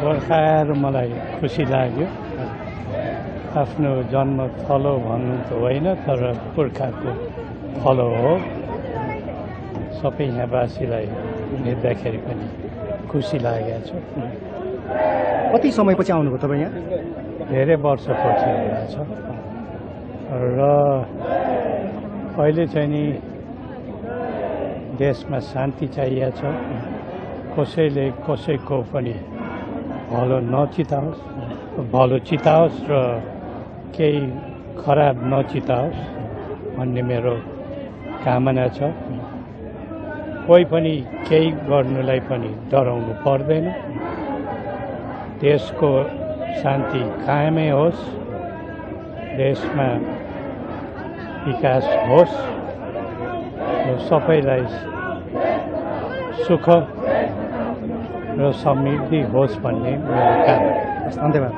गोर्खा आएर मलाई खुसी लाग्यो। आफ्नो जन्म थलो भन्नु त होइन, तर पुर्खाको थलो हो। सबै यहाँवासीलाई हेर्दाखेरि पनि खुसी लागेको छ। कति समयपछि आउनुभयो तपाईँ यहाँ? धेरै वर्षपछि आएको छ र अहिले चाहिँ नि देशमा शान्ति चाहिएको छ। कसैले कसैको पनि भलो नचिताओस्, भलो चिताओस् र केही खराब नचिताओस् भन्ने मेरो कामना छ। कोही पनि केही गर्नुलाई पनि डराउनु पर्दैन। देशको शान्ति कायमै होस्, देशमा विकास होस् र सबैलाई सुख र समृद्धि होस् भन्ने मेरो कामना। धन्यवाद।